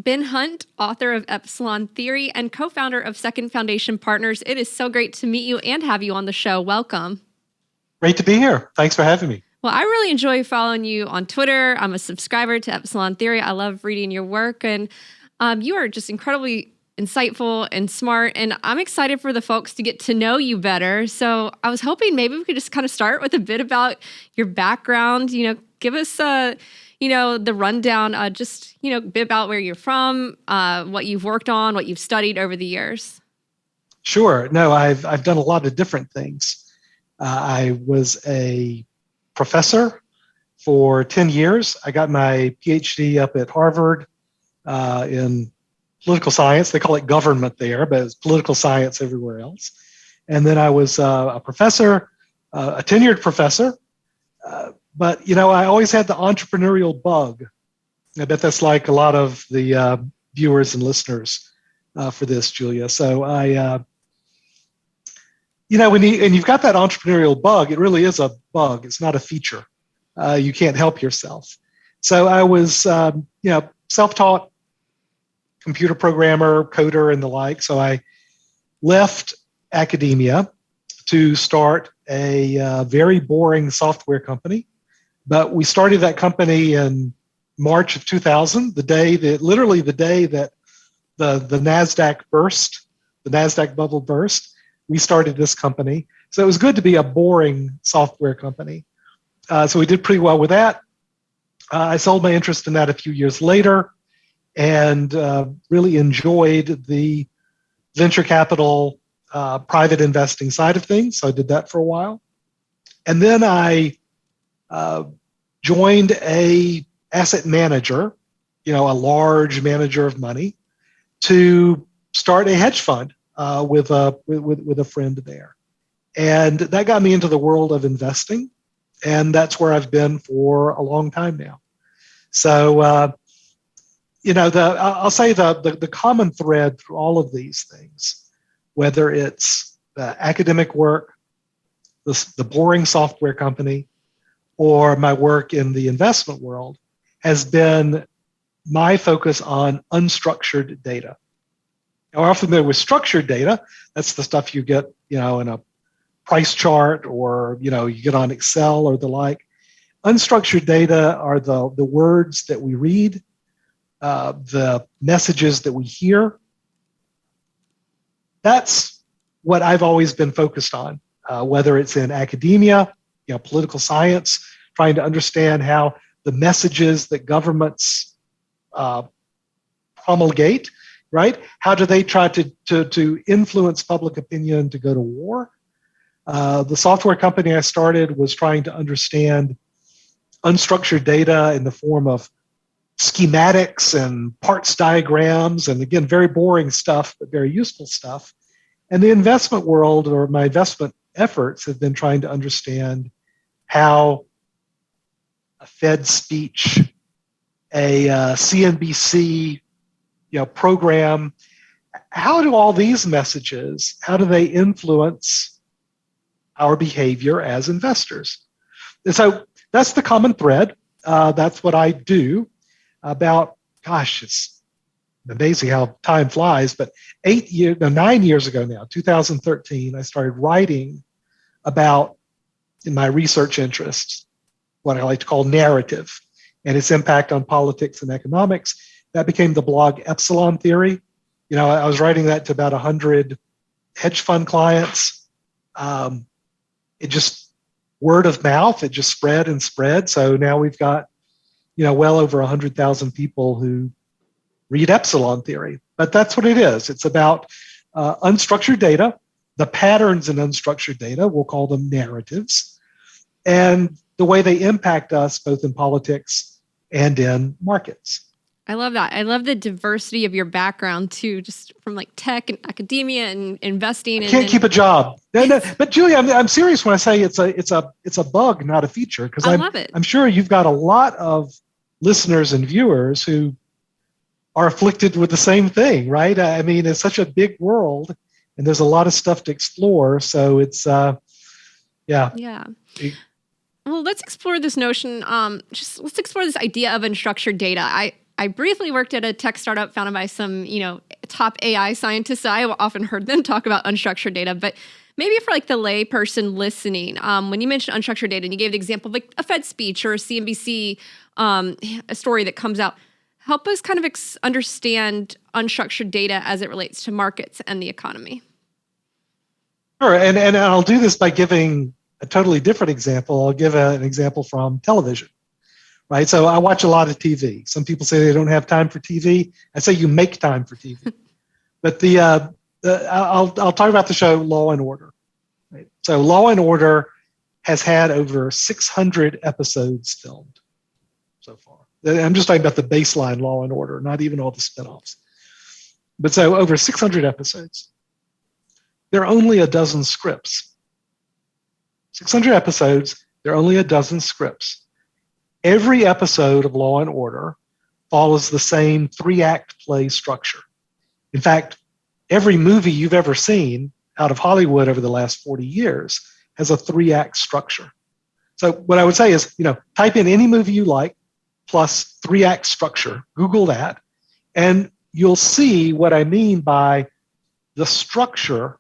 Ben Hunt, author of Epsilon Theory and co-founder of Second Foundation Partners. It is so great to meet you and have you on the show. Welcome. Great to be here. Thanks for having me. Well, I really enjoy following you on Twitter. I'm a subscriber to Epsilon Theory. I love reading your work, and you are just incredibly insightful and smart, and I'm excited for the folks to get to know you better. So I was hoping maybe we could just kind of start with a bit about your background. Give us the rundown, just a bit about where you're from, what you've worked on, what you've studied over the years. Sure. No, I've done a lot of different things. I was a professor for 10 years. I got my PhD up at Harvard in political science. They call it government there, but it's political science everywhere else. And then I was a professor, a tenured professor. But I always had the entrepreneurial bug. I bet that's like a lot of the viewers and listeners for this, Julia. So when you've got that entrepreneurial bug, it really is a bug. It's not a feature. You can't help yourself. So I was, self-taught computer programmer, coder, and the like. So I left academia to start a very boring software company. But we started that company in March of 2000, the day that the NASDAQ burst, the NASDAQ bubble burst. We started this company. So it was good to be a boring software company. So we did pretty well with that. I sold my interest in that a few years later and really enjoyed the venture capital, private investing side of things. So I did that for a while. And then I joined a asset manager, a large manager of money, to start a hedge fund with a friend there. And that got me into the world of investing. And that's where I've been for a long time now. So, I'll say the common thread through all of these things, whether it's the academic work, the boring software company, or my work in the investment world, has been my focus on unstructured data. Now, we're familiar with structured data. That's the stuff you get, in a price chart, or you get on Excel or the like. Unstructured data are the words that we read, the messages that we hear. That's what I've always been focused on, whether it's in academia, political science, trying to understand how the messages that governments promulgate, right? How do they try to influence public opinion to go to war? The software company I started was trying to understand unstructured data in the form of schematics and parts diagrams, and again, very boring stuff, but very useful stuff. And the investment world, or my investment efforts, have been trying to understand how a Fed speech, a CNBC program, how do all these messages, how do they influence our behavior as investors? And so that's the common thread. That's what I do. It's amazing how time flies, but 9 years ago now, 2013, I started writing about, in my research interests, what I like to call narrative and its impact on politics and economics. That became the blog Epsilon Theory. I was writing that to about 100 hedge fund clients. It just, word of mouth, it just spread and spread. So now we've got, well over 100,000 people who read Epsilon Theory. But that's what it is. It's about unstructured data, the patterns in unstructured data, we'll call them narratives, and the way they impact us both in politics and in markets. I love that. I love the diversity of your background too, just from like tech and academia and investing. I can't keep a job. No, but Julia, I'm serious when I say it's a bug, not a feature, because I love it. I'm sure you've got a lot of listeners and viewers who are afflicted with the same thing, right? I mean, it's such a big world, and there's a lot of stuff to explore. So it's, yeah. Well, let's explore this notion. Let's explore this idea of unstructured data. I briefly worked at a tech startup founded by some, top AI scientists. I often heard them talk about unstructured data, but maybe for like the lay person listening, when you mentioned unstructured data and you gave the example of like a Fed speech or a CNBC, a story that comes out, help us kind of understand unstructured data as it relates to markets and the economy. Sure, and I'll do this by giving a totally different example. I'll give an example from television, right? So I watch a lot of TV. Some people say they don't have time for TV. I say you make time for TV. But I'll talk about the show Law and Order. Right? So Law and Order has had over 600 episodes filmed so far. I'm just talking about the baseline Law and Order, not even all the spinoffs. But so over 600 episodes. There are only a dozen scripts. 600 episodes, there are only a dozen scripts. Every episode of Law and Order follows the same 3-act play structure. In fact, every movie you've ever seen out of Hollywood over the last 40 years has a 3-act structure. So what I would say is, type in any movie you like plus 3-act structure, Google that, and you'll see what I mean by the structure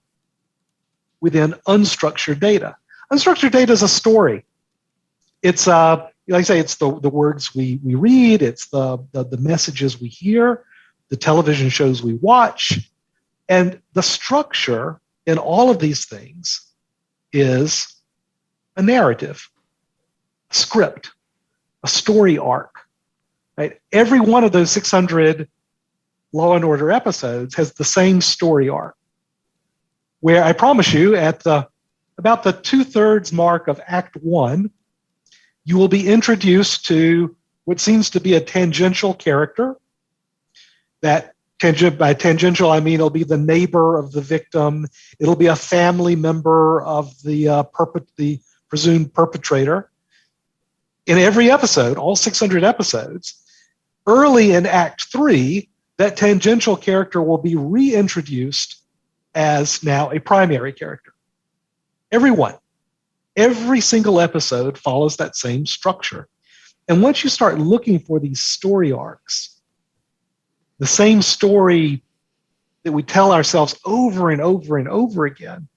within unstructured data. Unstructured data is a story. It's like I say, it's the words we read, it's the messages we hear, the television shows we watch, and the structure in all of these things is a narrative, a script, a story arc. Right? Every one of those 600 Law and Order episodes has the same story arc, where I promise you at about the 2/3 mark of Act 1, you will be introduced to what seems to be a tangential character. That by tangential, I mean it'll be the neighbor of the victim. It'll be a family member of the presumed perpetrator. In every episode, all 600 episodes, early in Act 3, that tangential character will be reintroduced as now a primary character. Every single episode follows that same structure. And once you start looking for these story arcs, the same story that we tell ourselves over and over and over again,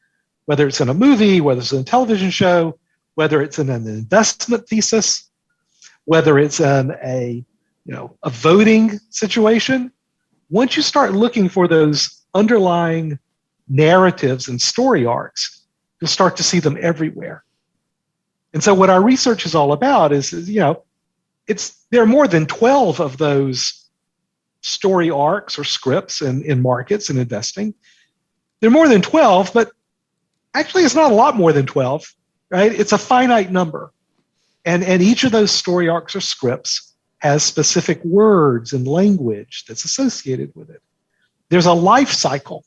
whether it's in a movie, whether it's in a television show, whether it's in an investment thesis, whether it's in a voting situation, once you start looking for those underlying narratives and story arcs, you'll start to see them everywhere. And so what our research is all about is there are more than 12 of those story arcs or scripts in markets and investing. There are more than 12, but actually it's not a lot more than 12, right? It's a finite number. And each of those story arcs or scripts has specific words and language that's associated with it. There's a life cycle.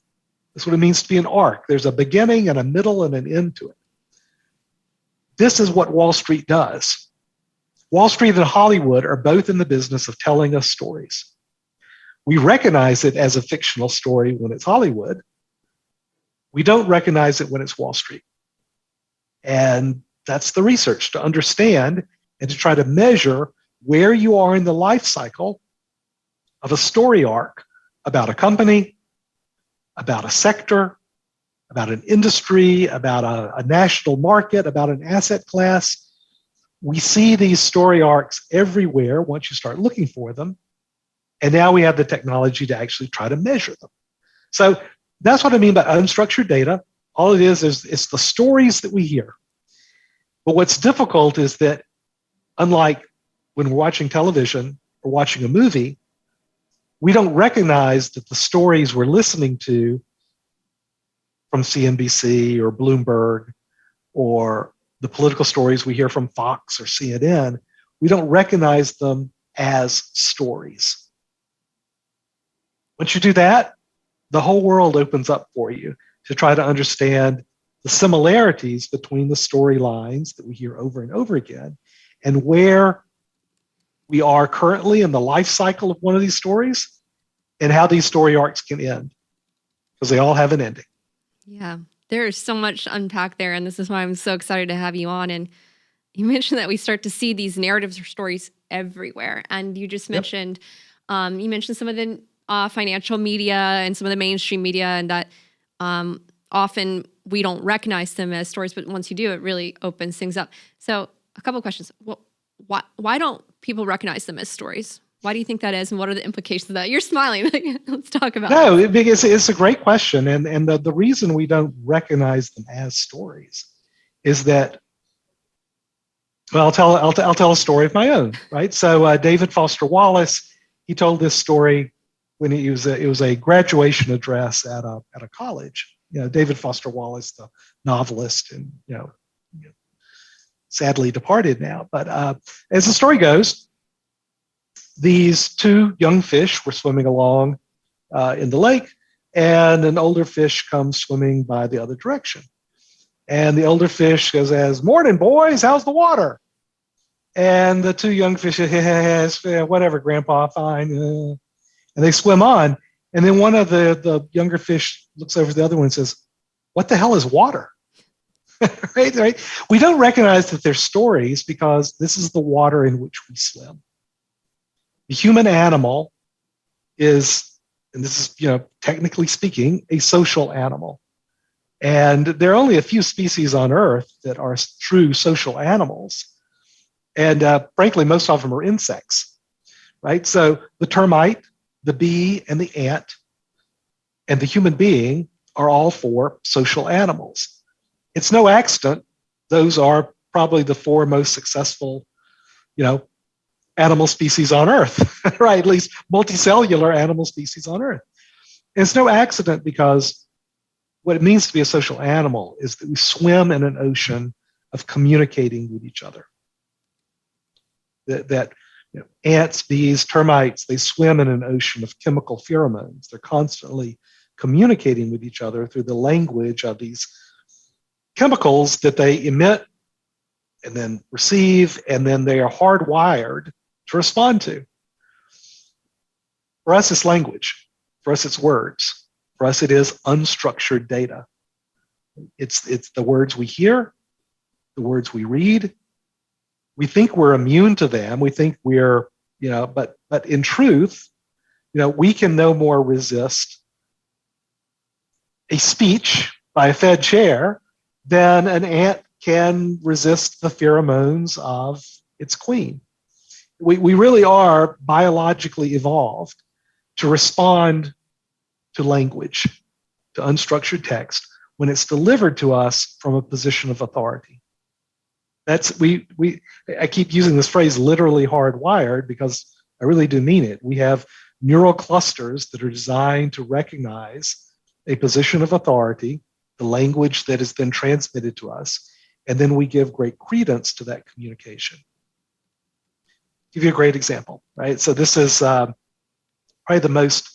That's what it means to be an arc. There's a beginning and a middle and an end to it. This is what Wall Street does. Wall Street and Hollywood are both in the business of telling us stories. We recognize it as a fictional story when it's Hollywood. We don't recognize it when it's Wall Street. And that's the research, to understand and to try to measure where you are in the life cycle of a story arc about a company, about a sector, about an industry, about a national market, about an asset class. We see these story arcs everywhere once you start looking for them. And now we have the technology to actually try to measure them. So that's what I mean by unstructured data. All it is it's the stories that we hear. But what's difficult is that, unlike when we're watching television or watching a movie, we don't recognize that the stories we're listening to from CNBC or Bloomberg or the political stories we hear from Fox or CNN, we don't recognize them as stories. Once you do that, the whole world opens up for you to try to understand the similarities between the storylines that we hear over and over again and where we are currently in the life cycle of one of these stories and how these story arcs can end, because they all have an ending. Yeah, there is so much to unpack there, and this is why I'm so excited to have you on. And you mentioned that we start to see these narratives or stories everywhere, and you just mentioned You mentioned some of the financial media and some of the mainstream media, and that often we don't recognize them as stories, but once you do, it really opens things up. So a couple of questions. Well, why don't people recognize them as stories? Why do you think that is, and what are the implications of that? You're smiling. Let's talk about it. No, it's a great question, and the reason we don't recognize them as stories is that, well, I'll tell a story of my own, right? So David Foster Wallace, he told this story when it was a graduation address at a college. David Foster Wallace, the novelist, and sadly departed now. But as the story goes, these two young fish were swimming along in the lake, and an older fish comes swimming by the other direction. And the older fish says, "Morning, boys, how's the water?" And the two young fish say, "Whatever, Grandpa, fine." And they swim on. And then one of the younger fish looks over to the other one and says, "What the hell is water?" right? We don't recognize that they're stories because this is the water in which we swim. The human animal is, and this is, technically speaking, a social animal. And there are only a few species on Earth that are true social animals. And frankly, most of them are insects, right? So the termite, the bee, and the ant, and the human being are all four social animals. It's no accident those are probably the four most successful, animal species on Earth, right? At least multicellular animal species on Earth. And it's no accident because what it means to be a social animal is that we swim in an ocean of communicating with each other. That ants, bees, termites, they swim in an ocean of chemical pheromones. They're constantly communicating with each other through the language of these chemicals that they emit and then receive, and then they are hardwired to respond to. For us, it's language. For us, it's words. For us, it is unstructured data. It's the words we hear, the words we read. We think we're immune to them. We think we're, but in truth, we can no more resist a speech by a fed chair than an ant can resist the pheromones of its queen. We really are biologically evolved to respond to language, to unstructured text, when it's delivered to us from a position of authority. I keep using this phrase literally hardwired because I really do mean it. We have neural clusters that are designed to recognize a position of authority, the language that is then transmitted to us, and then we give great credence to that communication. Give you a great example, right? So this is probably the most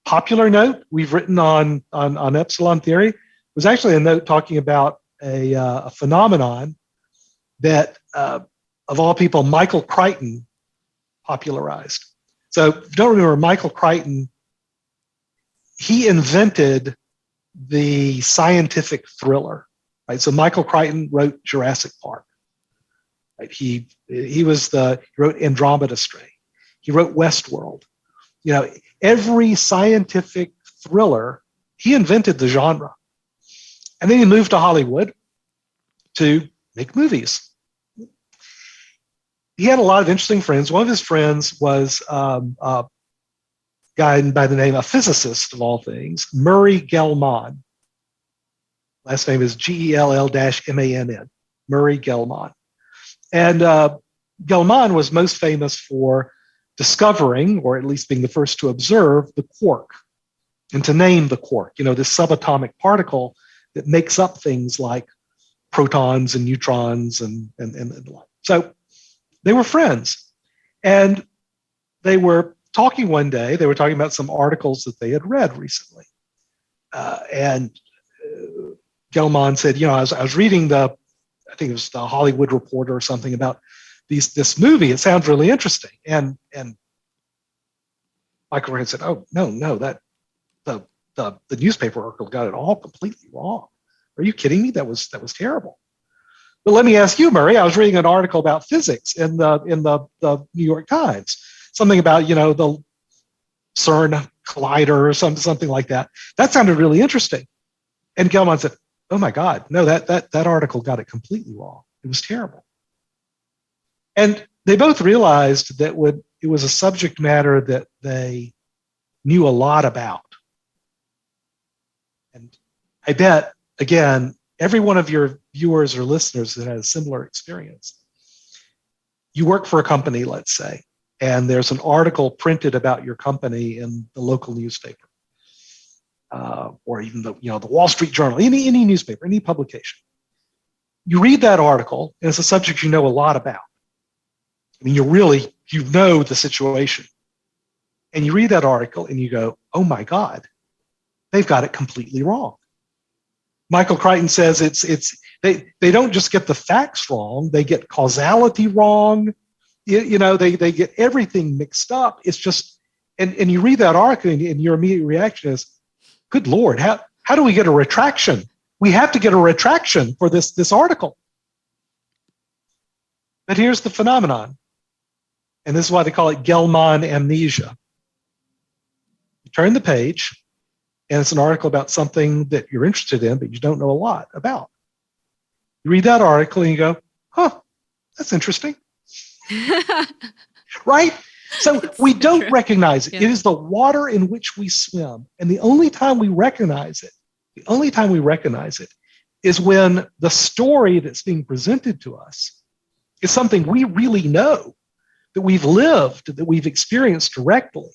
popular note we've written on Epsilon Theory. It was actually a note talking about a phenomenon that, of all people, Michael Crichton popularized. So if you don't remember, Michael Crichton, he invented the scientific thriller, right? So Michael Crichton wrote Jurassic Park. Right? He wrote Andromeda Strain. He wrote Westworld. Every scientific thriller, he invented the genre. And then he moved to Hollywood to make movies. He had a lot of interesting friends. One of his friends was a guy by the name, a physicist of all things, Murray Gell-Mann. Last name is Gell-Mann, Murray Gell-Mann. And Gell-Mann was most famous for discovering, or at least being the first to observe, the quark and to name the quark, this subatomic particle that makes up things like protons and neutrons and the like. So they were friends. And they were talking one day, they were talking about some articles that they had read recently. And Gell-Mann said, I was reading I think it was the Hollywood Reporter or something about this movie. It sounds really interesting. And Michael Crichton said, "Oh, no, that the newspaper article got it all completely wrong. Are you kidding me? That was terrible." But let me ask you, Murray, I was reading an article about physics in the New York Times. something about, the CERN collider or something like that. That sounded really interesting. And Gell-Mann said, oh my God, no, that article got it completely wrong. It was terrible. And they both realized that it was a subject matter that they knew a lot about. And I bet, again, every one of your viewers or listeners that had a similar experience. You work for a company, let's say, and there's an article printed about your company in the local newspaper, or even the Wall Street Journal, any newspaper, any publication. You read that article, and it's a subject you know a lot about. I mean, you know the situation. And you read that article and you go, oh my God, they've got it completely wrong. Michael Crichton says they don't just get the facts wrong, they get causality wrong. They get everything mixed up. It's just, and you read that article and your immediate reaction is, good Lord, how do we get a retraction? We have to get a retraction for this article. But here's the phenomenon. And this is why they call it Gell-Mann amnesia. You turn the page, and it's an article about something that you're interested in, but you don't know a lot about. You read that article and you go, huh, that's interesting. Right? So we don't recognize it. Yeah. It is the water in which we swim. And the only time we recognize it is when the story that's being presented to us is something we really know, that we've lived, that we've experienced directly.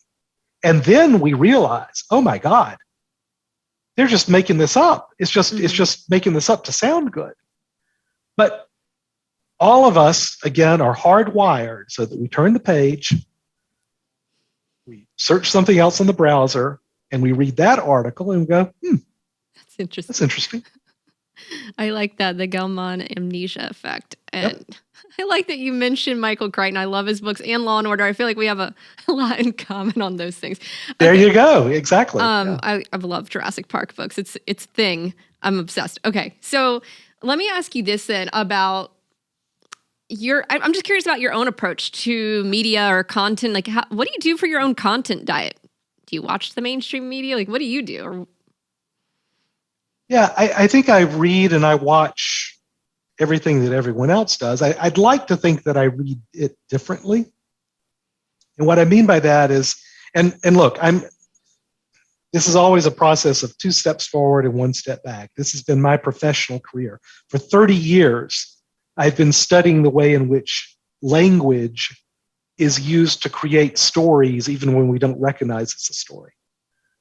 And then we realize, oh my God, they're just making this up. It's just making this up to sound good. But all of us, again, are hardwired so that we turn the page, we search something else in the browser, and we read that article and we go, that's interesting. That's interesting. I like that, the Gell-Mann amnesia effect. And I like that you mentioned Michael Crichton. I love his books and Law and Order. I feel like we have a lot in common on those things. There you go. Exactly. I've loved Jurassic Park books. It's thing. I'm obsessed. Okay. So let me ask you this then about I'm just curious about your own approach to media or content. Like, what do you do for your own content diet? Do you watch the mainstream media? Like, what do you do? Yeah, I think I read and I watch everything that everyone else does. I'd like to think that I read it differently. And what I mean by that is, and look, this is always a process of 2 steps forward and 1 step back. This has been my professional career. For 30 years, I've been studying the way in which language is used to create stories, even when we don't recognize it's a story,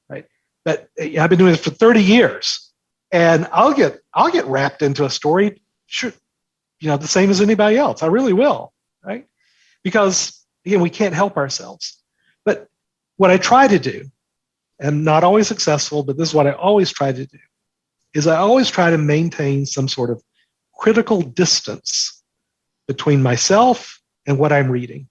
right? But I've been doing this for 30 years, and I'll get wrapped into a story, sure, the same as anybody else. I really will, right? Because again, we can't help ourselves. But what I try to do, and not always successful, but this is what I always try to do, is I always try to maintain some sort of critical distance between myself and what I'm reading.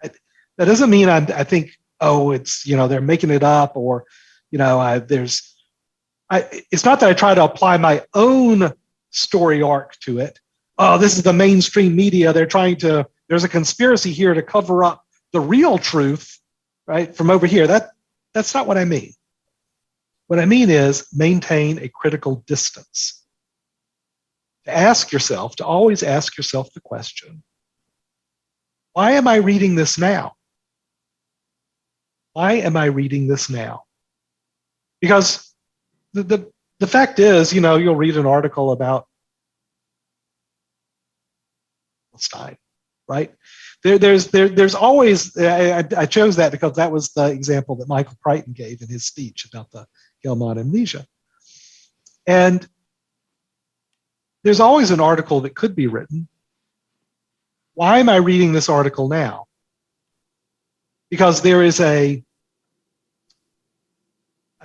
That doesn't mean I think, it's, they're making it up, or, it's not that I try to apply my own story arc to it. Oh, this is the mainstream media. There's a conspiracy here to cover up the real truth, right, from over here. That's not what I mean. What I mean is maintain a critical distance. To always ask yourself the question, why am I reading this now? Why am I reading this now? Because the fact is, you'll read an article about Stein, right? There's always, I chose that because that was the example that Michael Crichton gave in his speech about the Gell-Mann amnesia. And there's always an article that could be written. Why am I reading this article now? Because there is I'm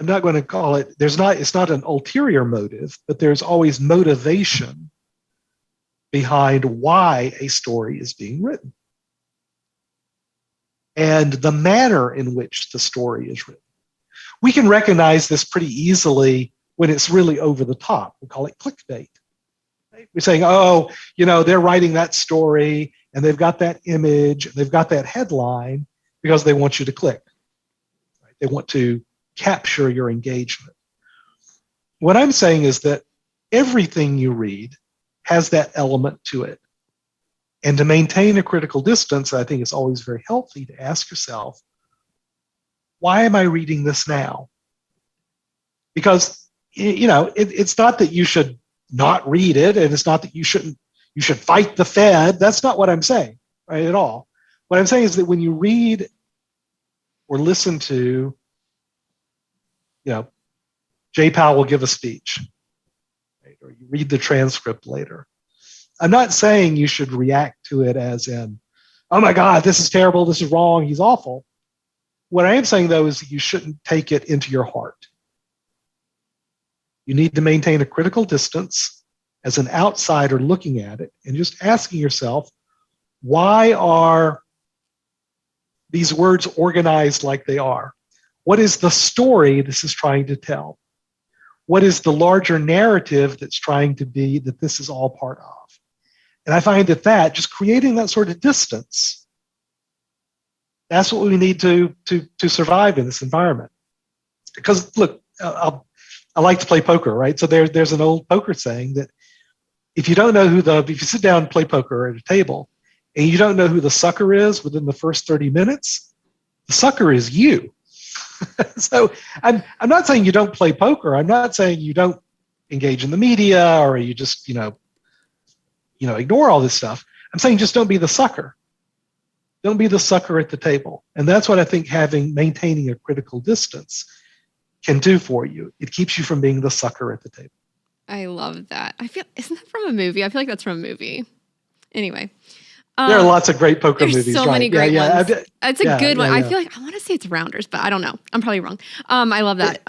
not going to call it, it's not an ulterior motive, but there's always motivation behind why a story is being written. And the manner in which the story is written. We can recognize this pretty easily when it's really over the top. We call it clickbait. Right? We're saying, they're writing that story and they've got that image, they've got that headline because they want you to click. Right? They want to capture your engagement. What I'm saying is that everything you read has that element to it. And to maintain a critical distance, I think it's always very healthy to ask yourself, why am I reading this now? Because, it's not that you should not read it, and it's not that you should fight the Fed. That's not what I'm saying, right, at all. What I'm saying is that when you read or listen to, Jay Powell give a speech, right, or you read the transcript later, I'm not saying you should react to it as in, oh my God, this is terrible, this is wrong, he's awful. What I am saying, though, is that you shouldn't take it into your heart. You need to maintain a critical distance as an outsider looking at it and just asking yourself, why are these words organized like they are? What is the story this is trying to tell? What is the larger narrative that's trying to be that this is all part of? And I find that just creating that sort of distance, that's what we need to survive in this environment. Because look, I like to play poker, right? So there's an old poker saying that if you don't know if you sit down and play poker at a table and you don't know who the sucker is within the first 30 minutes, the sucker is you. So I'm not saying you don't play poker. I'm not saying you don't engage in the media or you just, ignore all this stuff. I'm saying just don't be the sucker. Don't be the sucker at the table. And that's what I think maintaining a critical distance can do for you. It keeps you from being the sucker at the table. I love that. Isn't that from a movie? I feel like that's from a movie. Anyway. There are lots of great poker movies. There's so many great ones. It's a good one. Yeah. I feel like I want to say it's Rounders, but I don't know. I'm probably wrong. I love that.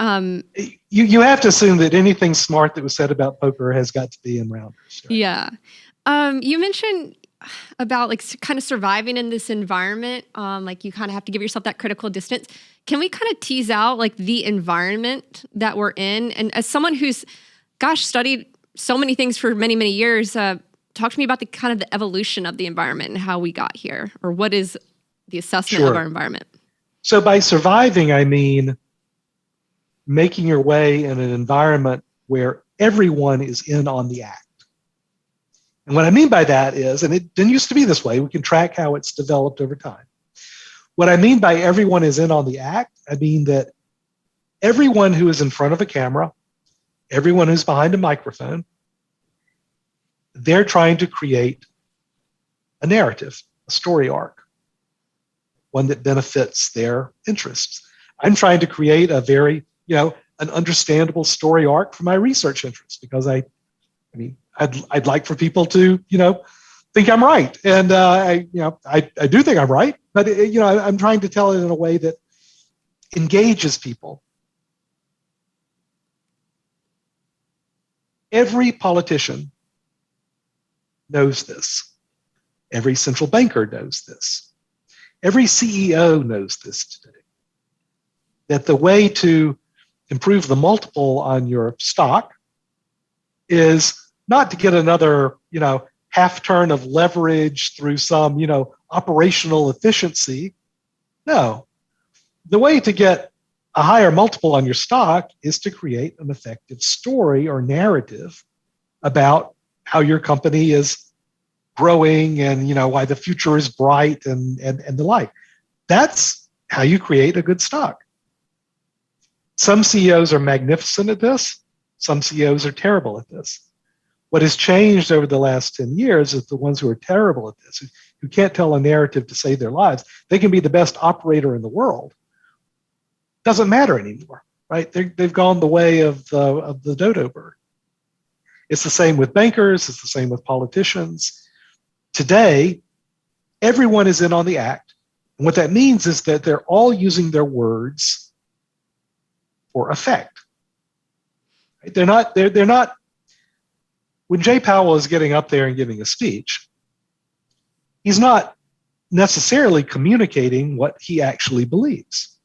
You have to assume that anything smart that was said about poker has got to be in Rounders. Right? Yeah. You mentioned about kind of surviving in this environment. You kind of have to give yourself that critical distance. Can we kind of tease out the environment that we're in? And as someone who's, studied so many things for many, many years, talk to me about the evolution of the environment and how we got here, or what is the assessment of our environment? So by surviving, I mean making your way in an environment where everyone is in on the act. And what I mean by that is, and it didn't used to be this way, we can track how it's developed over time. What I mean by everyone is in on the act, I mean that everyone who is in front of a camera, everyone who's behind a microphone, they're trying to create a narrative, a story arc, one that benefits their interests. I'm trying to create a very, an understandable story arc for my research interests because I'd like for people to, think I'm right. And I do think I'm right, but I'm trying to tell it in a way that engages people. Every politician knows this. Every central banker knows this. Every CEO knows this today. That the way to improve the multiple on your stock is not to get another, half turn of leverage through some, operational efficiency. No. The way to get a higher multiple on your stock is to create an effective story or narrative about how your company is growing and, why the future is bright and the like. That's how you create a good stock. Some CEOs are magnificent at this. Some CEOs are terrible at this. What has changed over the last 10 years is the ones who are terrible at this, who can't tell a narrative to save their lives. They can be the best operator in the world. Doesn't matter anymore, right? They've gone the way of the dodo bird. It's the same with bankers. It's the same with politicians. Today, everyone is in on the act. And what that means is that they're all using their words for effect. Right? They're not, when Jay Powell is getting up there and giving a speech, he's not necessarily communicating what he actually believes.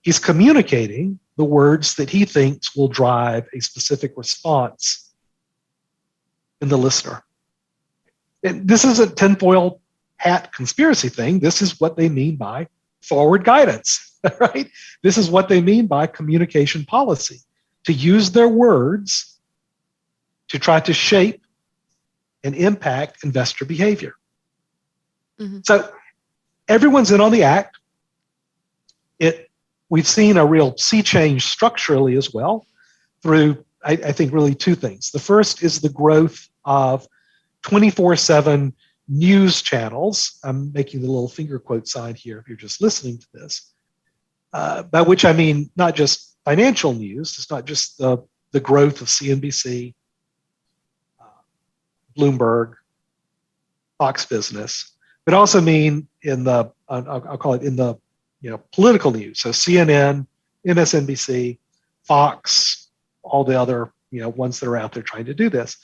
He's communicating the words that he thinks will drive a specific response in the listener. This isn't tinfoil hat conspiracy thing. This is what they mean by forward guidance, right? This is what they mean by communication policy, to use their words to try to shape and impact investor behavior. Mm-hmm. So everyone's in on the act. We've seen a real sea change structurally as well through, I think, really two things. The first is the growth of 24/7 news channels. I'm making the little finger quote sign here if you're just listening to this, by which I mean not just financial news. It's not just the growth of CNBC, Bloomberg, Fox Business, but also mean in the, I'll call it in the, political news. So CNN, MSNBC, Fox, all the other, ones that are out there trying to do this.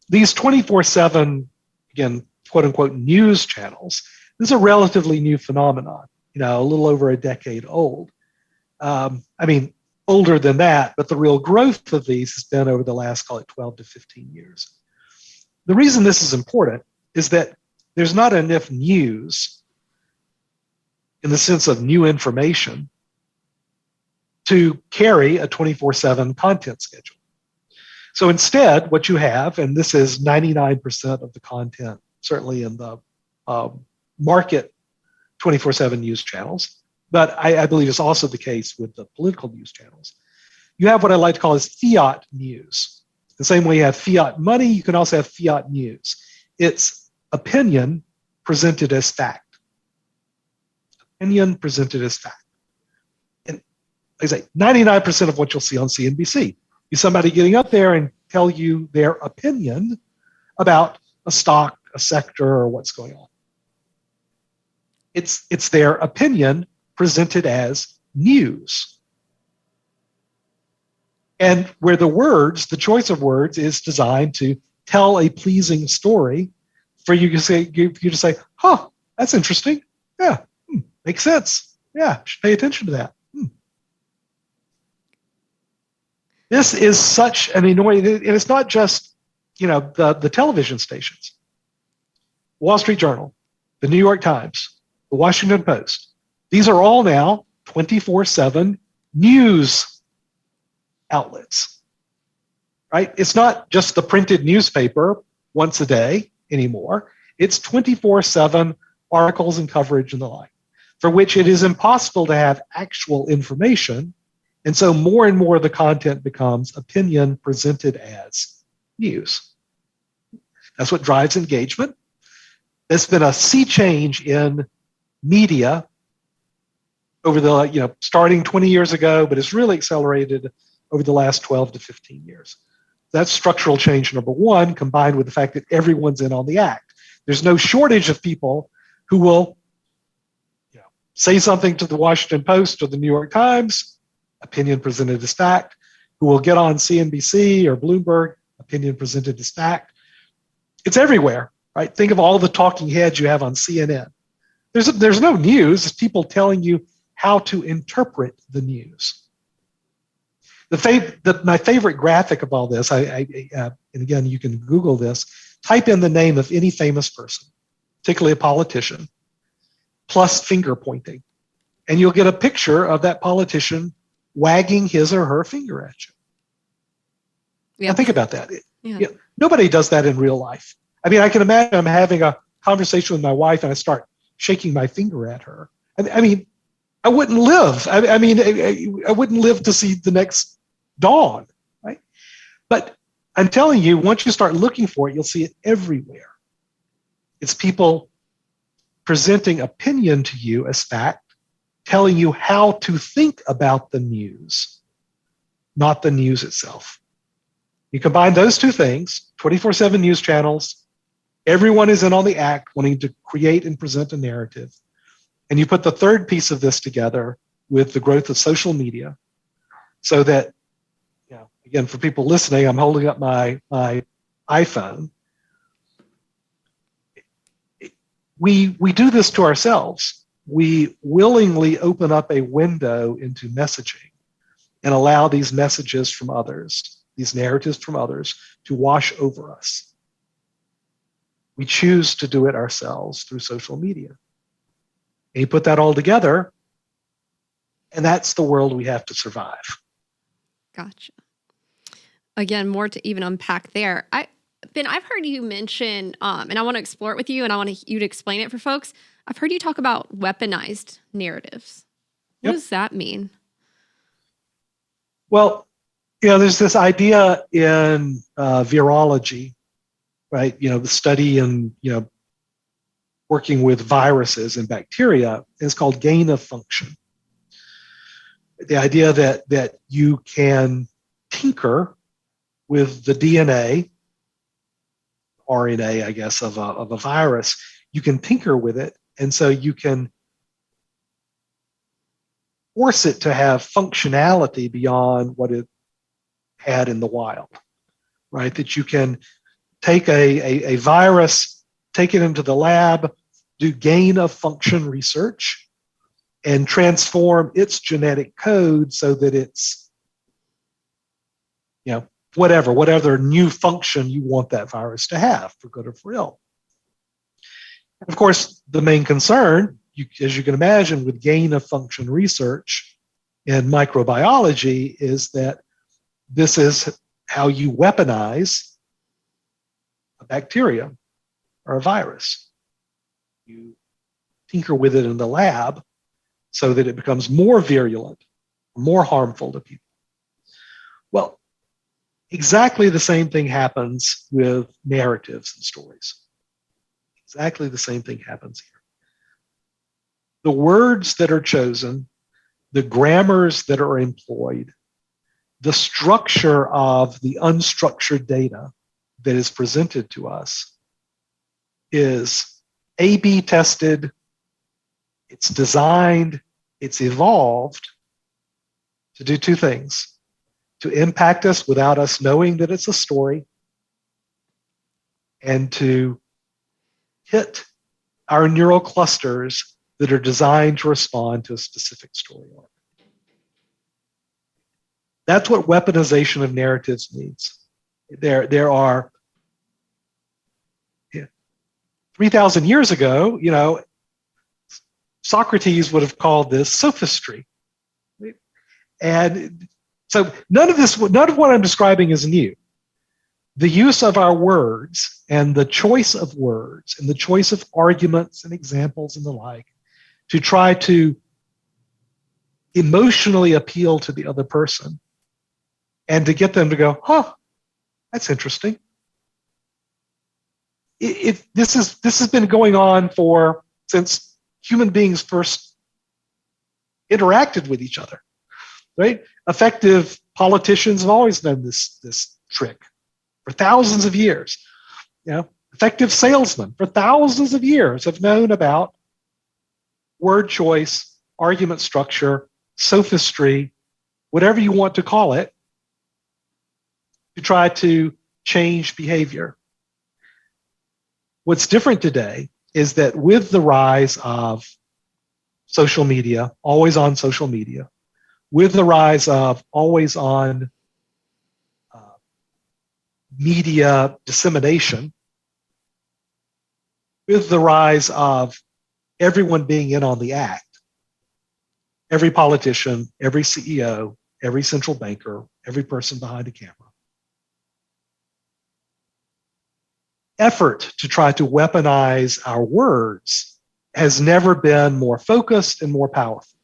These 24/7, again, quote unquote, news channels, this is a relatively new phenomenon, a little over a decade old. Older than that, but the real growth of these has been over the last, call it 12 to 15 years. The reason this is important is that there's not enough news in the sense of new information to carry a 24/7 content schedule. So instead, what you have, and this is 99% of the content, certainly in the market 24/7 news channels, but I believe it's also the case with the political news channels. You have what I like to call as fiat news. The same way you have fiat money, you can also have fiat news. It's opinion presented as fact. Opinion presented as fact. And like I say, 99% of what you'll see on CNBC is somebody getting up there and tell you their opinion about a stock, a sector, or what's going on. It's their opinion presented as news. And where the choice of words is designed to tell a pleasing story for you to say, huh, that's interesting. Yeah, makes sense. Yeah, should pay attention to that. This is such an annoying, and it's not just, the television stations. Wall Street Journal, the New York Times, the Washington Post. These are all now 24/7 news outlets, right? It's not just the printed newspaper once a day anymore. It's 24/7 articles and coverage and the like, for which it is impossible to have actual information. And so more and more of the content becomes opinion presented as news. That's what drives engagement. There's been a sea change in media over the, starting 20 years ago, but it's really accelerated over the last 12 to 15 years. That's structural change number one, combined with the fact that everyone's in on the act. There's no shortage of people who will say something to the Washington Post or the New York Times, opinion presented as fact, who will get on CNBC or Bloomberg, opinion presented as fact. It's everywhere, right? Think of all the talking heads you have on CNN. There's no news. It's people telling you how to interpret the news. My favorite graphic of all this, and again, you can Google this, type in the name of any famous person, particularly a politician, plus finger pointing, and you'll get a picture of that politician wagging his or her finger at you. Yeah. Now think about that. Yeah. Nobody does that in real life. I mean, I can imagine I'm having a conversation with my wife and I start shaking my finger at her. I mean, I wouldn't live. I wouldn't live to see the next dawn, right? But I'm telling you, once you start looking for it, you'll see it everywhere. It's people presenting opinion to you as fact, telling you how to think about the news, not the news itself. You combine those two things, 24/7 news channels, everyone is in on the act wanting to create and present a narrative. And you put the third piece of this together with the growth of social media so that, again, for people listening, I'm holding up my iPhone. We do this to ourselves. We willingly open up a window into messaging and allow these messages from others, these narratives from others, to wash over us. We choose to do it ourselves through social media. And you put that all together, and that's the world we have to survive. Gotcha. Again, more to even unpack there. Ben, I've heard you mention, and I want to explore it with you, and I want you to explain it for folks. I've heard you talk about weaponized narratives. What does that mean? Well, there's this idea in virology, right? The study in, working with viruses and bacteria is called gain of function. The idea that you can tinker with the DNA, RNA, I guess, of a virus. You can tinker with it, and so you can force it to have functionality beyond what it had in the wild, right? That you can take a virus, take it into the lab, do gain of function research, and transform its genetic code so that it's, whatever new function you want that virus to have, for good or for ill. And of course, the main concern, as you can imagine, with gain of function research in microbiology is that this is how you weaponize a bacteria or a virus. You tinker with it in the lab so that it becomes more virulent, more harmful to people. Well, exactly the same thing happens with narratives and stories. Exactly the same thing happens here. The words that are chosen, the grammars that are employed, the structure of the unstructured data that is presented to us is A/B tested, it's designed, it's evolved to do two things: to impact us without us knowing that it's a story, and to hit our neural clusters that are designed to respond to a specific story arc. That's what weaponization of narratives means. There are 3,000 years ago, Socrates would have called this sophistry. Right? And so none of what I'm describing is new. The use of our words and the choice of words and the choice of arguments and examples and the like to try to emotionally appeal to the other person and to get them to go, that's interesting. This has been going on since human beings first interacted with each other, right? Effective politicians have always known this trick for thousands of years. Effective salesmen for thousands of years have known about word choice, argument structure, sophistry, whatever you want to call it, to try to change behavior. What's different today is that with the rise of social media, always on social media, with the rise of always on media dissemination, with the rise of everyone being in on the act, every politician, every CEO, every central banker, every person behind a camera, effort to try to weaponize our words has never been more focused and more powerful,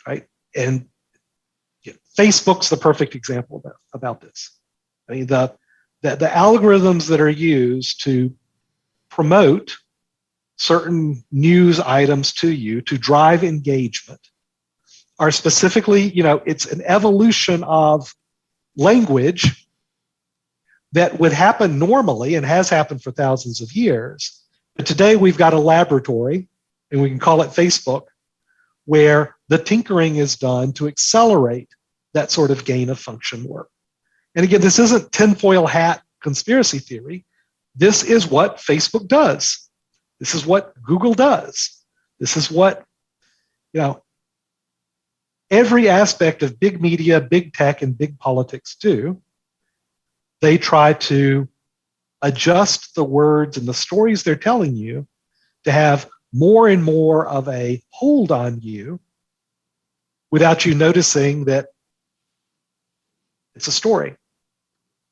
right? And Facebook's the perfect example about this. I mean, the algorithms that are used to promote certain news items to you to drive engagement are specifically, it's an evolution of language that would happen normally and has happened for thousands of years. But today we've got a laboratory, and we can call it Facebook, where the tinkering is done to accelerate that sort of gain of function work. And again, this isn't tinfoil hat conspiracy theory. This is what Facebook does. This is what Google does. This is what, every aspect of big media, big tech, and big politics do. They try to adjust the words and the stories they're telling you to have more and more of a hold on you without you noticing that it's a story,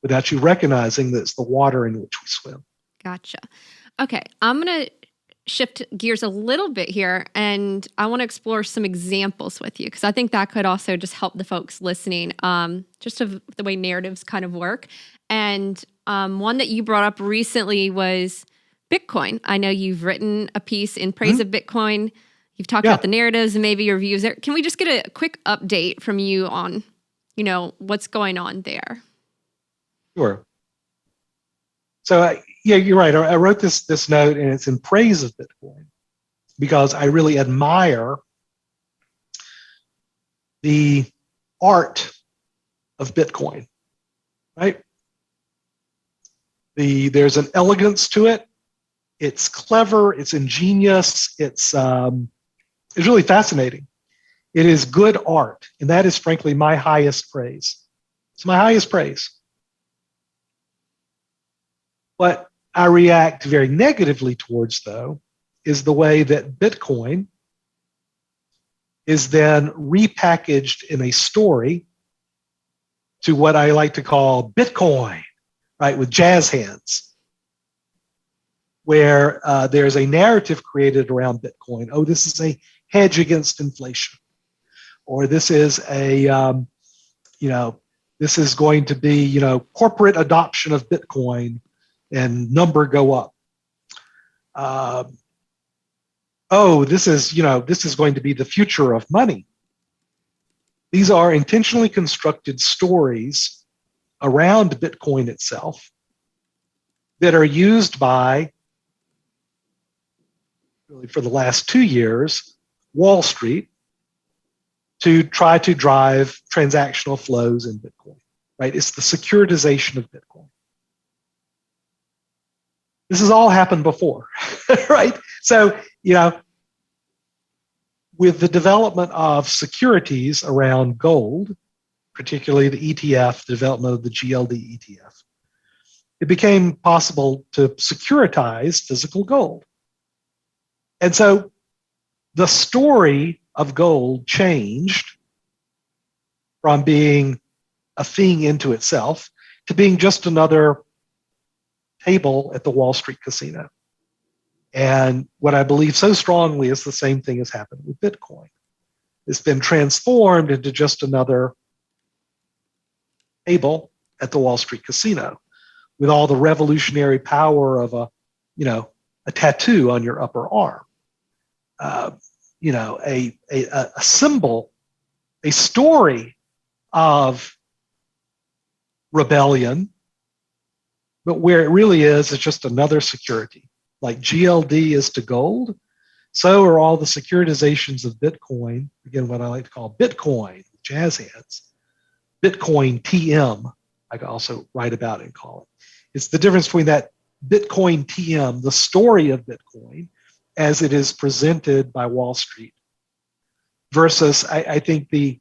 without you recognizing that it's the water in which we swim. Gotcha. Okay, I'm going to shift gears a little bit here, and I want to explore some examples with you, because I think that could also just help the folks listening, just of the way narratives kind of work. And one that you brought up recently was Bitcoin. I know you've written a piece in praise of Bitcoin. You've talked about the narratives and maybe your views there. Can we just get a quick update from you on, what's going on there? Sure. So, yeah, you're right. I wrote this note, and it's in praise of Bitcoin because I really admire the art of Bitcoin, right? There's an elegance to it. It's clever. It's ingenious. It's really fascinating. It is good art, and that is frankly my highest praise. It's my highest praise. What I react very negatively towards, though, is the way that Bitcoin is then repackaged in a story to what I like to call Bitcoin, right, with jazz hands, where there's a narrative created around Bitcoin. Oh, this is a hedge against inflation, or this is this is going to be, corporate adoption of Bitcoin and number go up. This is going to be the future of money. These are intentionally constructed stories around Bitcoin itself that are used by, really for the last 2 years, Wall Street to try to drive transactional flows in Bitcoin, right? It's the securitization of Bitcoin. This has all happened before, right? So, with the development of securities around gold, particularly the ETF, the development of the GLD ETF, it became possible to securitize physical gold. And so the story of gold changed from being a thing into itself to being just another table at the Wall Street casino. And what I believe so strongly is the same thing has happened with Bitcoin. It's been transformed into just another table at the Wall Street casino with all the revolutionary power of a tattoo on your upper arm, a symbol, a story of rebellion, but where it really is, it's just another security. Like GLD is to gold, so are all the securitizations of Bitcoin. Again, what I like to call Bitcoin, jazz hands. Bitcoin TM, I could also write about it and call it. It's the difference between that Bitcoin TM, the story of Bitcoin, as it is presented by Wall Street, versus, I think, the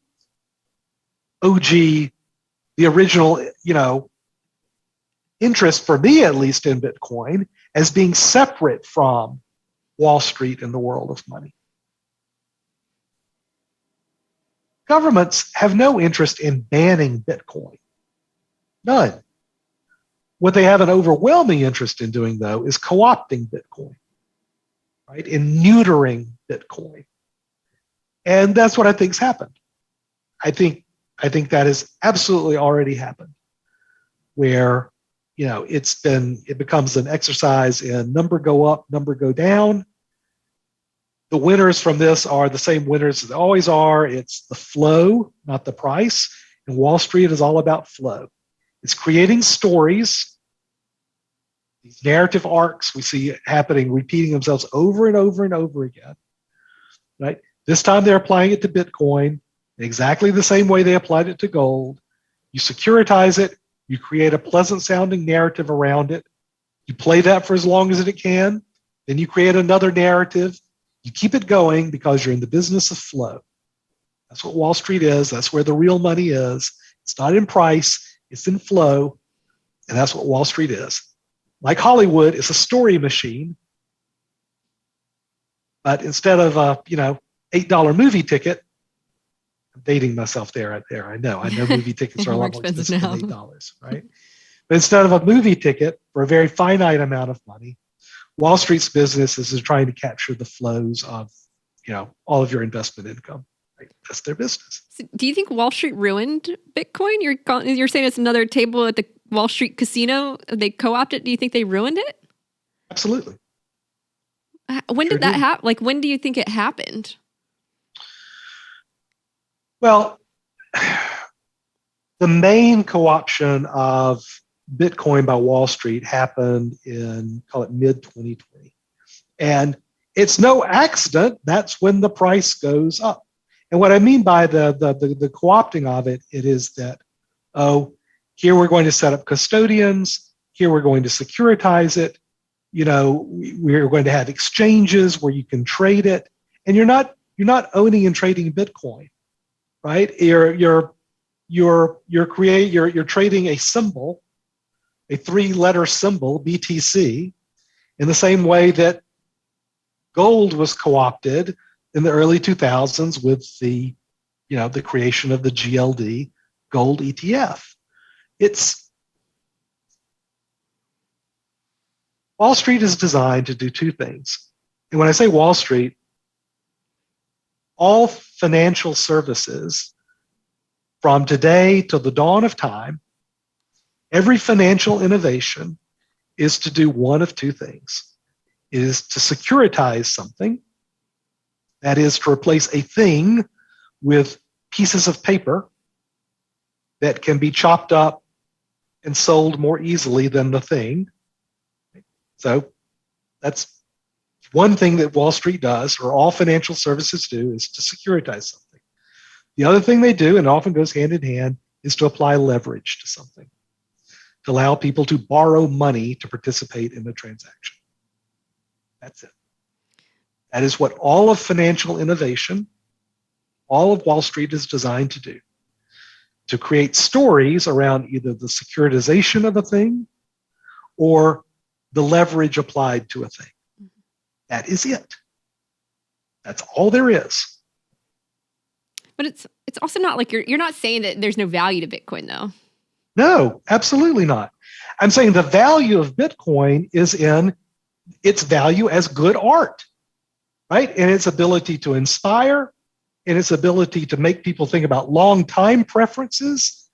OG, the original, interest for me, at least, in Bitcoin as being separate from Wall Street and the world of money. Governments have no interest in banning Bitcoin. None. What they have an overwhelming interest in doing, though, is co-opting Bitcoin, right? In neutering Bitcoin. And that's what I think's happened. I think that has absolutely already happened, where it becomes an exercise in number go up, number go down. The winners from this are the same winners as they always are. It's the flow, not the price. And Wall Street is all about flow. It's creating stories, these narrative arcs we see happening, repeating themselves over and over and over again, right? This time they're applying it to Bitcoin in exactly the same way they applied it to gold. You securitize it. You create a pleasant sounding narrative around it. You play that for as long as it can. Then you create another narrative. You keep it going because you're in the business of flow. That's what Wall Street is. That's where the real money is. It's not in price. It's in flow. And that's what Wall Street is. like Hollywood, is a story machine. But instead of a $8 movie ticket, I'm dating myself there. I know movie tickets are a lot more expensive than $8, right? But instead of a movie ticket for a very finite amount of money, Wall Street's business is trying to capture the flows of all of your investment income. Right? That's their business. So do you think Wall Street ruined Bitcoin? You're saying it's another table at the Wall Street casino? They co-opted. Do you think they ruined it? Absolutely. When did that happen? Like, when do you think it happened? Well, the main co-option of Bitcoin by Wall Street happened in, call it mid-2020. And it's no accident that's when the price goes up. And what I mean by the co-opting of it is that, here we're going to set up custodians, here we're going to securitize it, we're going to have exchanges where you can trade it, and you're not owning and trading Bitcoin, right? You're trading a symbol, a 3-letter symbol, BTC, in the same way that gold was co-opted in the early 2000s with the creation of the GLD gold ETF. Wall Street is designed to do two things. And when I say Wall Street, all financial services from today till the dawn of time, every financial innovation is to do one of two things. It is to securitize something, that is to replace a thing with pieces of paper that can be chopped up and sold more easily than the thing. So that's one thing that Wall Street does, or all financial services do, is to securitize something. The other thing they do, and often goes hand in hand, is to apply leverage to something, to allow people to borrow money to participate in the transaction. That's it. That is what all of financial innovation, all of Wall Street is designed to do, to create stories around either the securitization of a thing or the leverage applied to a thing. That is it. That's all there is. But it's also not like you're not saying that there's no value to Bitcoin, though. No, absolutely not. I'm saying the value of Bitcoin is in its value as good art, right? And its ability to inspire, and its ability to make people think about long time preferences,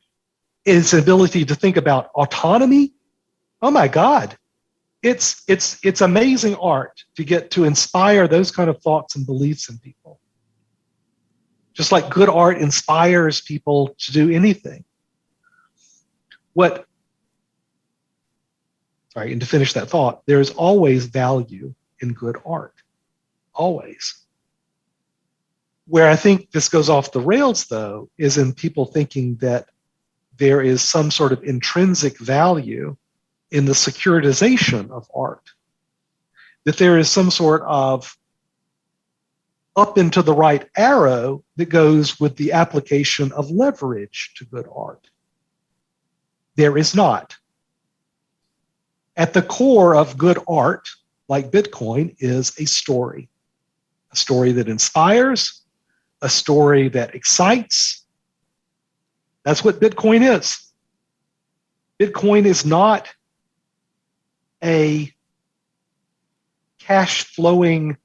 its ability to think about autonomy. Oh my God. It's amazing art to get to inspire those kind of thoughts and beliefs in people. Just like good art inspires people to do anything. And to finish that thought, there is always value in good art. Always. Where I think this goes off the rails, though, is in people thinking that there is some sort of intrinsic value in the securitization of art, that there is some sort of up and to the right arrow that goes with the application of leverage to good art. There is not. At the core of good art, like Bitcoin, is a story that inspires, a story that excites. That's what Bitcoin is. Bitcoin is not a cash flowing,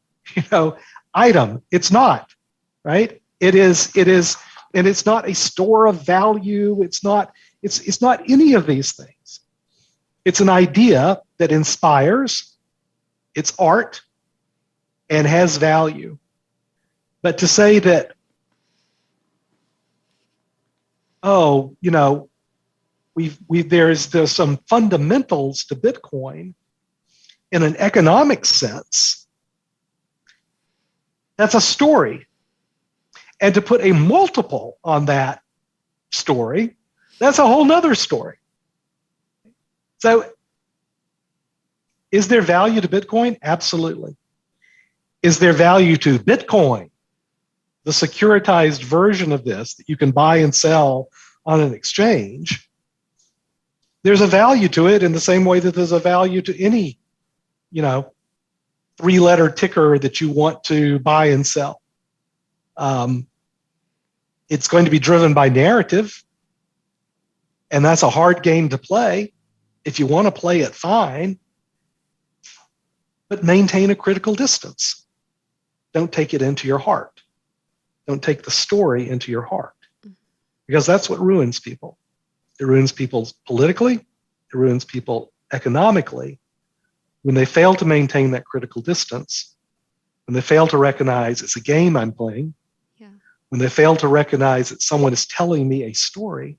item. It's not, right? It is, and it's not a store of value. It's not any of these things. It's an idea that inspires, it's art, and has value. But to say that, there's some fundamentals to Bitcoin in an economic sense, that's a story. And to put a multiple on that story, that's a whole nother story. So is there value to Bitcoin? Absolutely. Is there value to Bitcoin, the securitized version of this that you can buy and sell on an exchange? there's a value to it in the same way that there's a value to any, 3-letter ticker that you want to buy and sell. It's going to be driven by narrative, and that's a hard game to play. If you want to play it, fine, but maintain a critical distance. Don't take it into your heart. Don't take the story into your heart, because that's what ruins people. It ruins people politically. It ruins people economically when they fail to maintain that critical distance, when they fail to recognize it's a game I'm playing, when they fail to recognize that someone is telling me a story.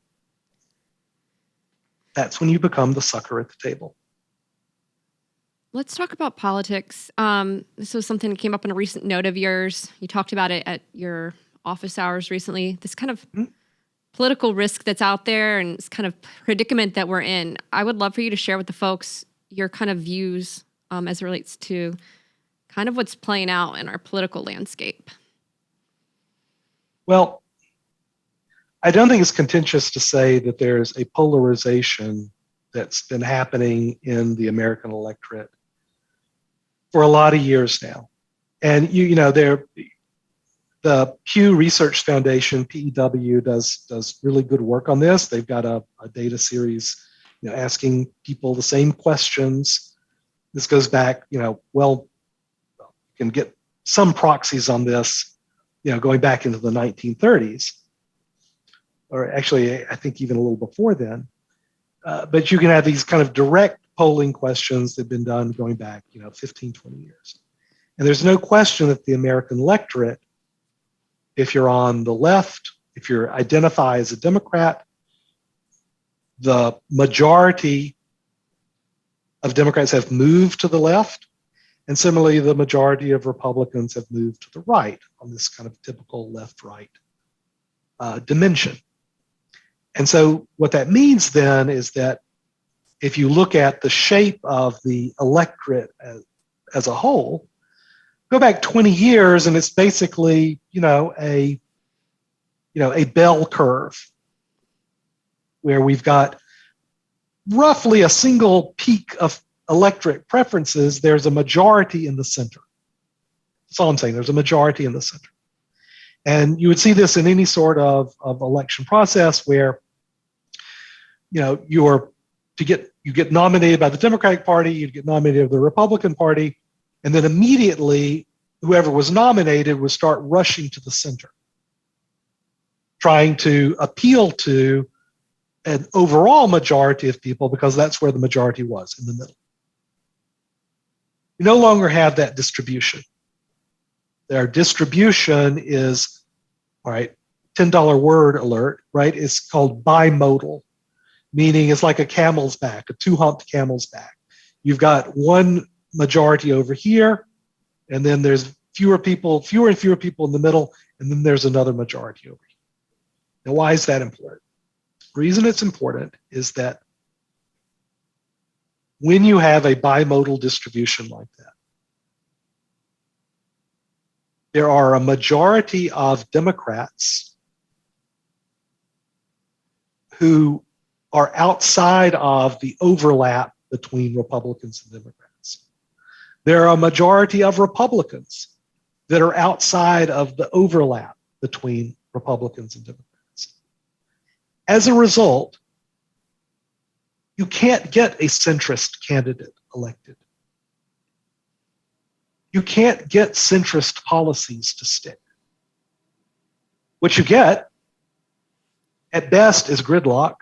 That's when you become the sucker at the table. Let's talk about politics. This was something that came up in a recent note of yours. You talked about it at your office hours recently. This kind of political risk that's out there and this kind of predicament that we're in. I would love for you to share with the folks your kind of views as it relates to kind of what's playing out in our political landscape. Well, I don't think it's contentious to say that there's a polarization that's been happening in the American electorate for a lot of years now. And the Pew Research Foundation, PEW, does really good work on this. They've got a data series, asking people the same questions. This goes back, you can get some proxies on this, going back into the 1930s, or actually, I think even a little before then. But you can have these kind of direct polling questions that have been done going back, 15, 20 years. And there's no question that the American electorate, if you're on the left, if you identify as a Democrat, the majority of Democrats have moved to the left. And similarly, the majority of Republicans have moved to the right on this kind of typical left-right dimension. And so what that means then is that if you look at the shape of the electorate as a whole, go back 20 years and it's basically, a bell curve where we've got roughly a single peak of electorate preferences. There's a majority in the center. That's all I'm saying. There's a majority in the center. And you would see this in any sort of election process where, you get nominated by the Democratic Party, you get nominated by the Republican Party, and then immediately whoever was nominated would start rushing to the center, trying to appeal to an overall majority of people because that's where the majority was, in the middle. You no longer have that distribution. Their distribution is, all right, $10 word alert, right? It's called bimodal, meaning it's like a camel's back, a two-humped camel's back. You've got one majority over here, and then there's fewer and fewer people in the middle, and then there's another majority over here. Now, why is that important? The reason it's important is that when you have a bimodal distribution like that, there are a majority of Democrats who are outside of the overlap between Republicans and Democrats. There are a majority of Republicans that are outside of the overlap between Republicans and Democrats. As a result, you can't get a centrist candidate elected. You can't get centrist policies to stick. What you get, at best, is gridlock.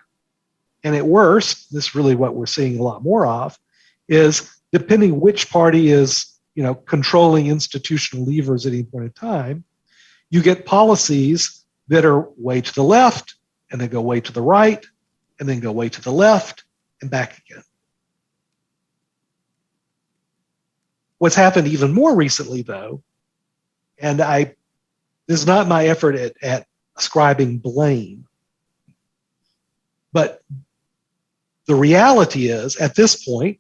And at worst, this is really what we're seeing a lot more of, is depending which party is controlling institutional levers at any point in time, you get policies that are way to the left, and then go way to the right, and then go way to the left, and back again. What's happened even more recently, though, and this is not my effort at ascribing blame, but the reality is, at this point,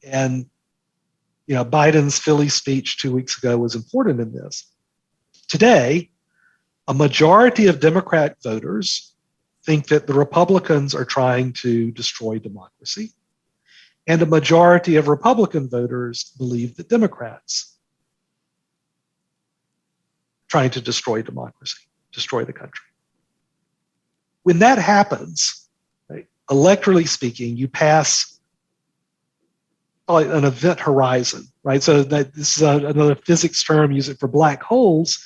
and Biden's Philly speech 2 weeks ago was important in this. Today, a majority of Democratic voters think that the Republicans are trying to destroy democracy. And a majority of Republican voters believe that Democrats are trying to destroy democracy, destroy the country. When that happens, right, electorally speaking, you pass an event horizon, right? So that this is another physics term, use it for black holes.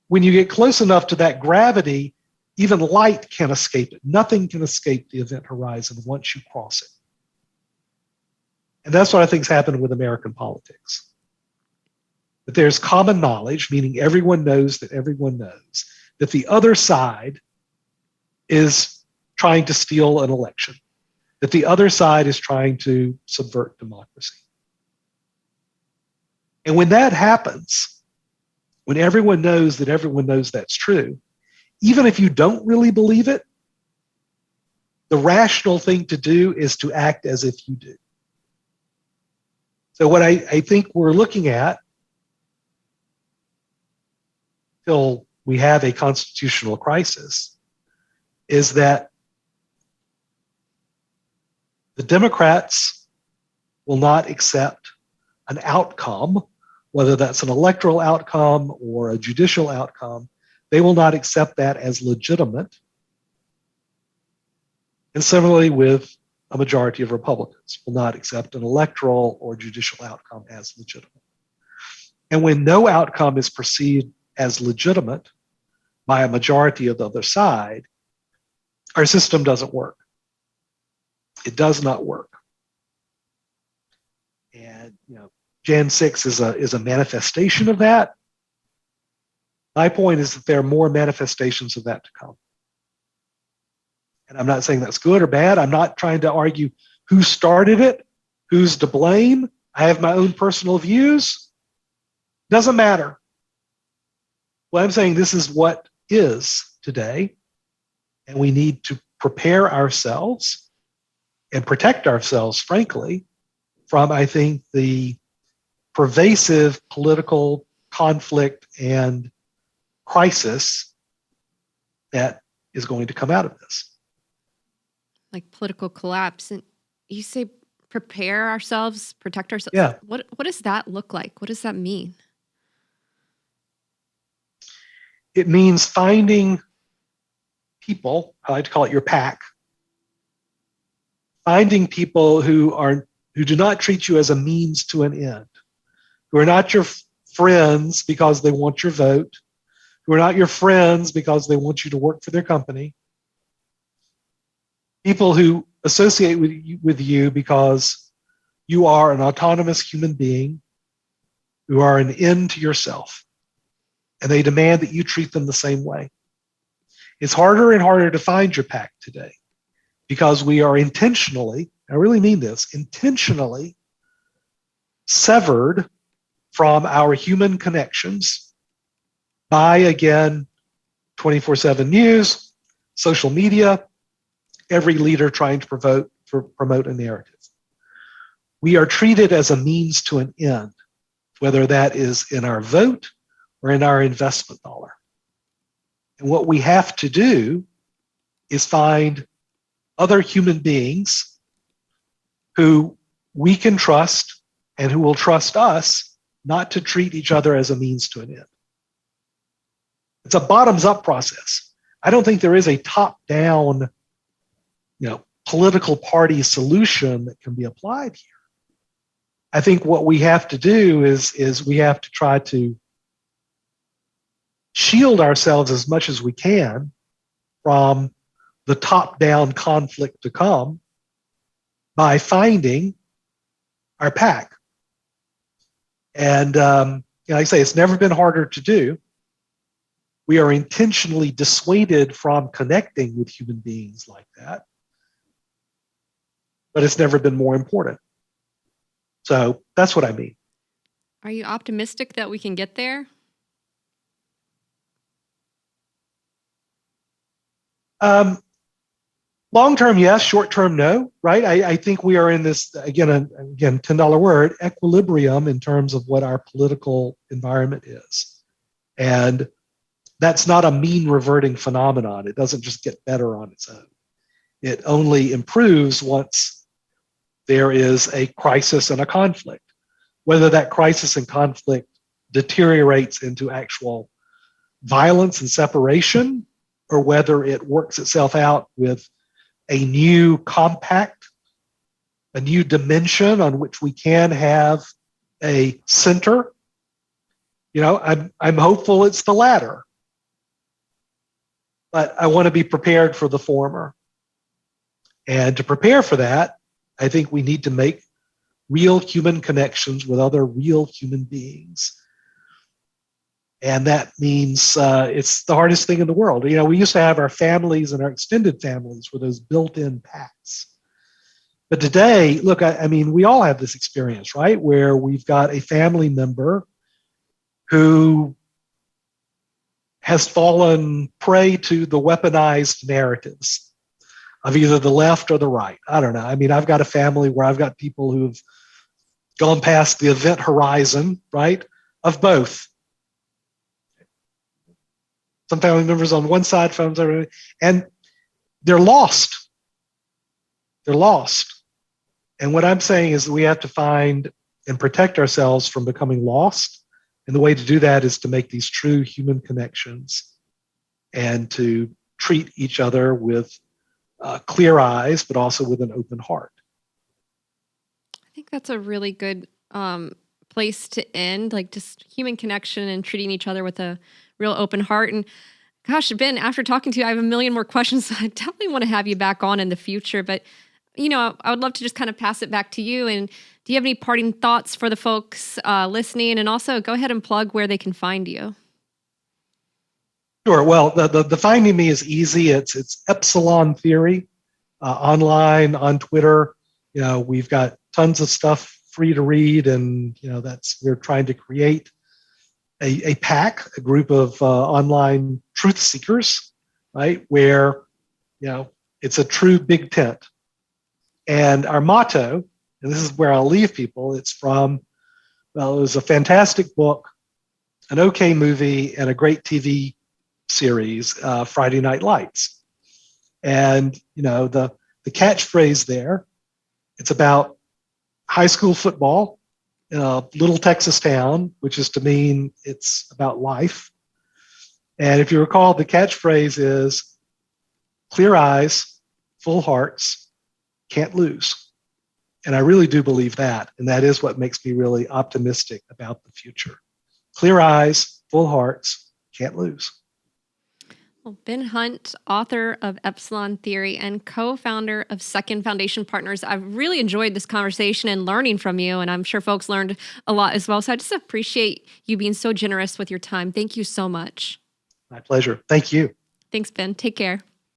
When you get close enough to that gravity, even light can't escape it. Nothing can escape the event horizon once you cross it. And that's what I think is happening with American politics. That there's common knowledge, meaning everyone knows that the other side is trying to steal an election, that the other side is trying to subvert democracy. And when that happens, when everyone knows that's true, even if you don't really believe it, the rational thing to do is to act as if you do. So what I think we're looking at till we have a constitutional crisis is that the Democrats will not accept an outcome, whether that's an electoral outcome or a judicial outcome. They will not accept that as legitimate. And similarly with a majority of Republicans will not accept an electoral or judicial outcome as legitimate. And when no outcome is perceived as legitimate by a majority of the other side, our system doesn't work. It does not work. And Jan 6 is a manifestation of that. My point is that there are more manifestations of that to come. And I'm not saying that's good or bad. I'm not trying to argue who started it, who's to blame. I have my own personal views. Doesn't matter. Well, I'm saying this is what is today, and we need to prepare ourselves and protect ourselves, frankly, from, I think, the pervasive political conflict and crisis that is going to come out of this. Like political collapse. And you say prepare ourselves, protect ourselves. Yeah. What does that look like? What does that mean? It means finding people, I like to call it your pack, finding people who do not treat you as a means to an end, who are not your friends because they want your vote, who are not your friends because they want you to work for their company, people who associate with you because you are an autonomous human being who are an end to yourself, and they demand that you treat them the same way. It's harder and harder to find your pack today because we are intentionally, I really mean this, intentionally severed from our human connections by, again, 24/7 news, social media, every leader trying to promote a narrative. We are treated as a means to an end, whether that is in our vote or in our investment dollar. And what we have to do is find other human beings who we can trust and who will trust us not to treat each other as a means to an end. It's a bottoms-up process. I don't think there is a top-down political party solution that can be applied here. I think what we have to do is we have to try to shield ourselves as much as we can from the top-down conflict to come by finding our pack. And like I say, it's never been harder to do. We are intentionally dissuaded from connecting with human beings like that, but it's never been more important. So that's what I mean. Are you optimistic that we can get there? Long-term, yes. Short-term, no, right? I think we are in this, again, $10 word, equilibrium in terms of what our political environment is. And that's not a mean reverting phenomenon. It doesn't just get better on its own. It only improves once there is a crisis and a conflict. Whether that crisis and conflict deteriorates into actual violence and separation, or whether it works itself out with a new compact, a new dimension on which we can have a center. I'm hopeful it's the latter, but I want to be prepared for the former. And to prepare for that, I think we need to make real human connections with other real human beings. And that means it's the hardest thing in the world. We used to have our families, and our extended families were those built-in pacts. But today, look, I mean, we all have this experience, right? Where we've got a family member who has fallen prey to the weaponized narratives of either the left or the right. I don't know. I mean, I've got a family where I've got people who've gone past the event horizon, right, of both. Some family members on one side, and they're lost. They're lost. And what I'm saying is that we have to find and protect ourselves from becoming lost. And the way to do that is to make these true human connections and to treat each other with clear eyes, but also with an open heart. I think that's a really good place to end, like just human connection and treating each other with a real open heart. And gosh, Ben, after talking to you, I have a million more questions. I definitely want to have you back on in the future, but I would love to just kind of pass it back to you. And do you have any parting thoughts for the folks listening? And also go ahead and plug where they can find you. Sure. Well, the finding me is easy. It's Epsilon Theory online, on Twitter. We've got tons of stuff free to read, and we're trying to create a pack, a group of online truth seekers, right? Where it's a true big tent. And our motto, and this is where I'll leave people, it was a fantastic book, an okay movie, and a great TV series, Friday Night Lights. And the catchphrase there, it's about high school football in a little Texas town, which is to mean it's about life. And if you recall, the catchphrase is clear eyes, full hearts, can't lose. And I really do believe that. And that is what makes me really optimistic about the future. Clear eyes, full hearts, can't lose. Well, Ben Hunt, author of Epsilon Theory and co-founder of Second Foundation Partners. I've really enjoyed this conversation and learning from you, and I'm sure folks learned a lot as well. So I just appreciate you being so generous with your time. Thank you so much. My pleasure. Thank you. Thanks, Ben. Take care.